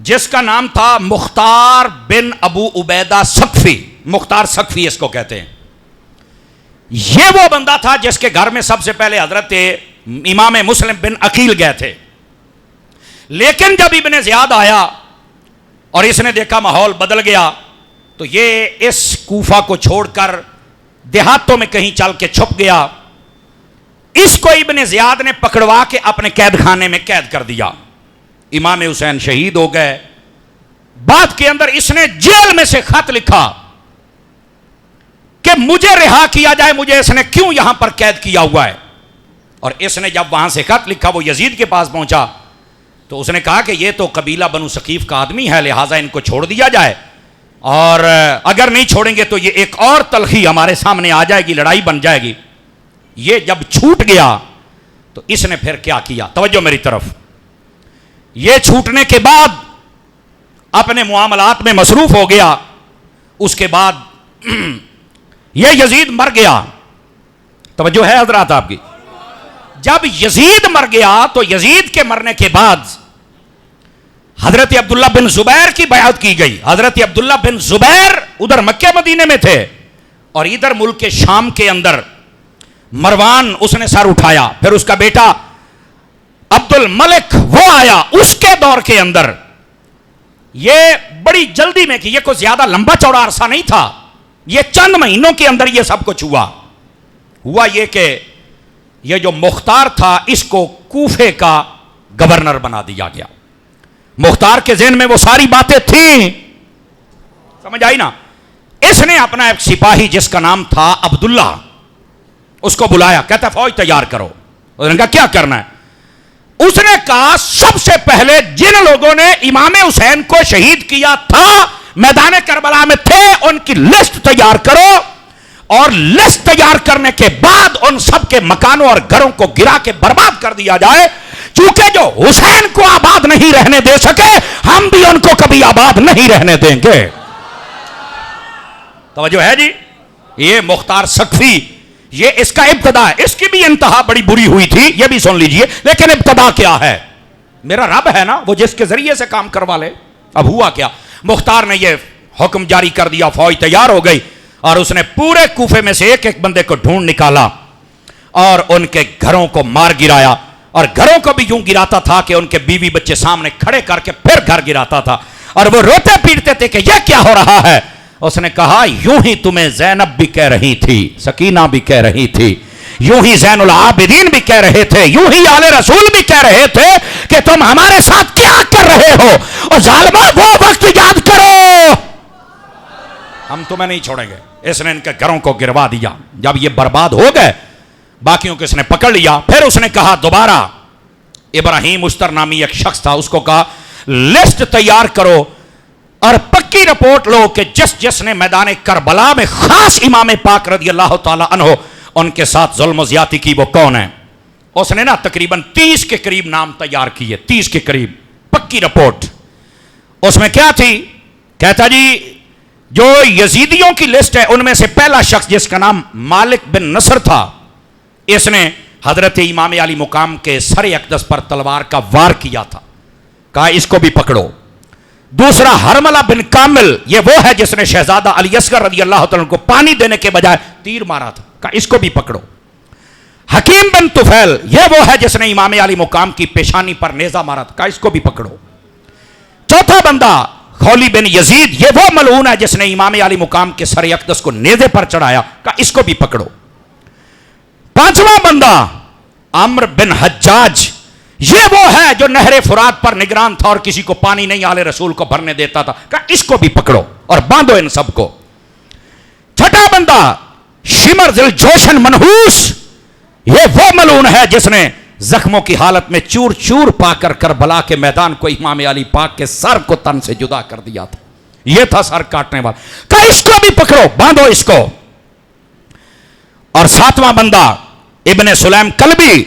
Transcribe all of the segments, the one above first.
جس کا نام تھا مختار بن ابو عبیدہ ثقفی، مختار ثقفی اس کو کہتے ہیں. یہ وہ بندہ تھا جس کے گھر میں سب سے پہلے حضرت امام مسلم بن عقیل گئے تھے. لیکن جب ابن زیاد آیا اور اس نے دیکھا ماحول بدل گیا تو یہ اس کوفہ کو چھوڑ کر دیہاتوں میں کہیں چل کے چھپ گیا. اس کو ابن زیاد نے پکڑوا کے اپنے قید خانے میں قید کر دیا. امام حسین شہید ہو گئے. بعد کے اندر اس نے جیل میں سے خط لکھا کہ مجھے رہا کیا جائے، مجھے اس نے کیوں یہاں پر قید کیا ہوا ہے. اور اس نے جب وہاں سے خط لکھا وہ یزید کے پاس پہنچا تو اس نے کہا کہ یہ تو قبیلہ بنو ثقیف کا آدمی ہے، لہٰذا ان کو چھوڑ دیا جائے، اور اگر نہیں چھوڑیں گے تو یہ ایک اور تلخی ہمارے سامنے آ جائے گی، لڑائی بن جائے گی. یہ جب چھوٹ گیا تو اس نے پھر کیا کیا، توجہ میری طرف. یہ چھوٹنے کے بعد اپنے معاملات میں مصروف ہو گیا. اس کے بعد یہ یزید مر گیا. توجہ ہے حضرات آپ کی. جب یزید مر گیا تو یزید کے مرنے کے بعد حضرت عبداللہ بن زبیر کی بیعت کی گئی. حضرت عبداللہ بن زبیر ادھر مکہ مدینے میں تھے اور ادھر ملک شام کے اندر مروان اس نے سر اٹھایا. پھر اس کا بیٹا عبد الملک وہ آیا. اس کے دور کے اندر یہ بڑی جلدی میں کی، یہ کوئی زیادہ لمبا چوڑا عرصہ نہیں تھا، یہ چند مہینوں کے اندر یہ سب کچھ ہوا یہ کہ یہ جو مختار تھا اس کو کوفے کا گورنر بنا دیا گیا. مختار کے ذہن میں وہ ساری باتیں تھیں، سمجھ آئی نا. اس نے اپنا ایک سپاہی جس کا نام تھا عبداللہ اس کو بلایا، کہتا فوج تیار کرو. اس نے کہا کیا کرنا ہے؟ اس نے کہا سب سے پہلے جن لوگوں نے امام حسین کو شہید کیا تھا میدان کربلا میں تھے ان کی لسٹ تیار کرو، اور لسٹ تیار کرنے کے بعد ان سب کے مکانوں اور گھروں کو گرا کے برباد کر دیا جائے. چونکہ جو حسین کو آباد نہیں رہنے دے سکے ہم بھی ان کو کبھی آباد نہیں رہنے دیں گے. توجہ ہے جی. یہ مختار ثقفی یہ اس کا ابتدا ہے. اس کی بھی انتہا بڑی بری ہوئی تھی، یہ بھی سن لیجئے، لیکن ابتدا کیا ہے؟ میرا رب ہے نا وہ جس کے ذریعے سے کام کروا لے. اب ہوا کیا؟ مختار نے یہ حکم جاری کر دیا، فوج تیار ہو گئی اور اس نے پورے کوفے میں سے ایک ایک بندے کو ڈھونڈ نکالا اور ان کے گھروں کو مار گرایا. اور گھروں کو بھی یوں گراتا تھا کہ ان کے بیوی بچے سامنے کھڑے کر کے پھر گھر گراتا تھا، اور وہ روتے پیٹتے تھے کہ یہ کیا ہو رہا ہے. اس نے کہا یوں ہی تمہیں زینب بھی کہہ رہی تھی، سکینہ بھی کہہ رہی تھی، یوں ہی زین العابدین بھی کہہ رہے تھے، یوں ہی آل رسول بھی کہہ رہے تھے کہ تم ہمارے ساتھ کیا کر رہے ہو، اور ظالموں وہ وقت یاد کرو ہم تمہیں نہیں چھوڑیں گے. اس نے ان کے گھروں کو گروا دیا. جب یہ برباد ہو گئے باقیوں کو اس نے پکڑ لیا. پھر اس نے کہا دوبارہ، ابراہیم استر نامی ایک شخص تھا، اس کو کہا لسٹ تیار کرو اور پکی رپورٹ لو کہ جس نے میدان کربلا میں خاص امام پاک رضی اللہ تعالی عنہ ان کے ساتھ ظلم و زیادتی کی وہ کون ہے. اس نے نا تقریباً 30 کے قریب نام تیار کیے، 30 کے قریب پکی رپورٹ. اس میں کیا تھی؟ کہتا جی جو یزیدیوں کی لسٹ ہے ان میں سے پہلا شخص جس کا نام مالک بن نصر تھا، اس نے حضرت امام علی مقام کے سر اقدس پر تلوار کا وار کیا تھا، کہا اس کو بھی پکڑو. دوسرا حرملہ بن کامل، یہ وہ ہے جس نے شہزادہ علی اصغر رضی اللہ تعالیٰ کو پانی دینے کے بجائے تیر مارا تھا، کہا اس کو بھی پکڑو. حکیم بن طفیل، یہ وہ ہے جس نے امام علی مقام کی پیشانی پر نیزہ مارا تھا، کہا اس کو بھی پکڑو. چوتھا بندہ خولی بن یزید، یہ وہ ملعون ہے جس نے امام علی مقام کے سر اقدس کو نیزے پر چڑھایا، کہا اس کو بھی پکڑو. پانچواں بندہ عمرو بن حجاج، یہ وہ ہے جو نہر فرات پر نگران تھا اور کسی کو پانی نہیں آل رسول کو بھرنے دیتا تھا، کہا اس کو بھی پکڑو اور باندھو ان سب کو. چھٹا بندہ شمر ذل جوشن منحوس، یہ وہ ملعون ہے جس نے زخموں کی حالت میں چور چور پا کر کربلا کے میدان کو امام علی پاک کے سر کو تن سے جدا کر دیا تھا، یہ تھا سر کاٹنے والا، کہا اس کو بھی پکڑو باندھو اس کو. اور ساتواں بندہ ابن سلیم کلبی،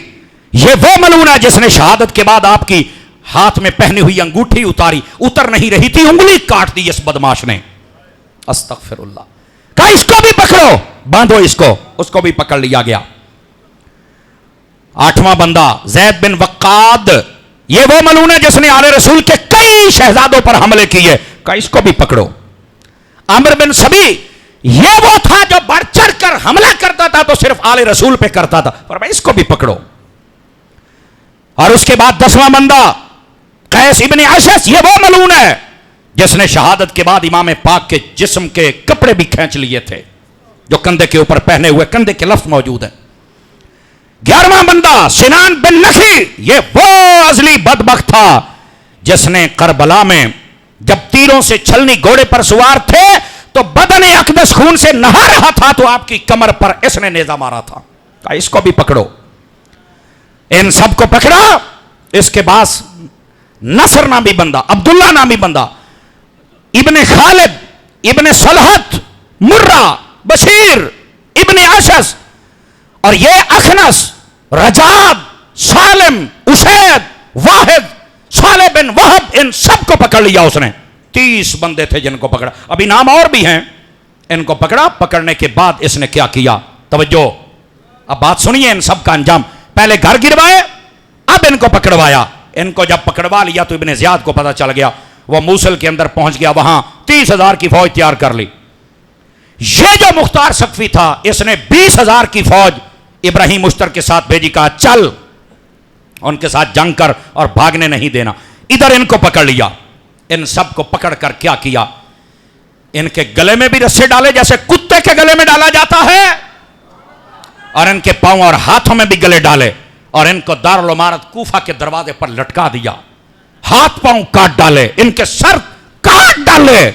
یہ وہ ملعون ہے جس نے شہادت کے بعد آپ کی ہاتھ میں پہنی ہوئی انگوٹھی اتاری، اتر نہیں رہی تھی، انگلی کاٹ دی اس بدماش نے، استغفر اللہ. کہا اس کو بھی پکڑو باندھو اس کو بھی پکڑ لیا گیا. آٹھواں بندہ زید بن وقاد، یہ وہ ملعون ہے جس نے آل رسول کے کئی شہزادوں پر حملے کیے. کہا اس کو بھی پکڑو. عامر بن سبی یہ وہ تھا جو بڑھ چڑھ کر حملہ کرتا تھا تو صرف آل رسول پہ کرتا تھا, فرمایا اس کو بھی پکڑو. اور اس کے بعد 10واں بندہ قیس ابن اشعث, یہ وہ ملعون ہے جس نے شہادت کے بعد امام پاک کے جسم کے کپڑے بھی کھینچ لیے تھے جو کندھے کے اوپر پہنے ہوئے, کندھے کے لفظ موجود ہیں. 11واں بندہ سنان بن نخی, یہ وہ ازلی بدبخت تھا جس نے کربلا میں جب تیروں سے چھلنی گھوڑے پر سوار تھے تو بدن اقدس خون سے نہا رہا تھا تو آپ کی کمر پر اس نے نیزہ مارا تھا. کہا اس کو بھی پکڑو. ان سب کو پکڑا. اس کے بعد نصر نامی بندہ, عبداللہ نامی بندہ, ابن خالد ابن صلحت مرہ بشیر ابن اشعث, اور یہ اخنس رجاب سالم اسید واحد صالح بن وہب, ان سب کو پکڑ لیا اس نے. 30 بندے تھے جن کو پکڑا. ابھی نام اور بھی ہیں. ان کو پکڑا. پکڑنے کے بعد اس نے کیا کیا, توجہ, اب بات سنیے ان سب کا انجام. پہلے گھر گروائے, اب ان کو پکڑوایا. ان کو جب پکڑوا لیا تو ابن زیاد کو پتا چل گیا, وہ موصل کے اندر پہنچ گیا, وہاں 30,000 کی فوج تیار کر لی. یہ جو مختار ثقفی تھا اس نے 20,000 کی فوج ابراہیم مشتر کے ساتھ بھیجی. کہا چل ان کے ساتھ جنگ کر اور بھاگنے نہیں دینا. ادھر ان کو پکڑ لیا. ان سب کو پکڑ کر کیا کیا, ان کے گلے میں بھی رسے ڈالے جیسے کتے کے گلے میں ڈالا جاتا ہے, اور ان کے پاؤں اور ہاتھوں میں بھی گلے ڈالے, اور ان کو دارالامارت کوفہ کے دروازے پر لٹکا دیا. ہاتھ پاؤں کاٹ ڈالے, ان کے سر کاٹ ڈالے,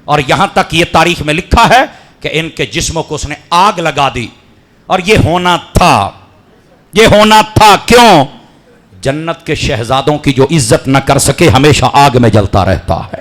اور یہاں تک یہ تاریخ میں لکھا ہے کہ ان کے جسموں کو اس نے آگ لگا دی. اور یہ ہونا تھا, یہ ہونا تھا. کیوں؟ جنت کے شہزادوں کی جو عزت نہ کر سکے ہمیشہ آگ میں جلتا رہتا ہے.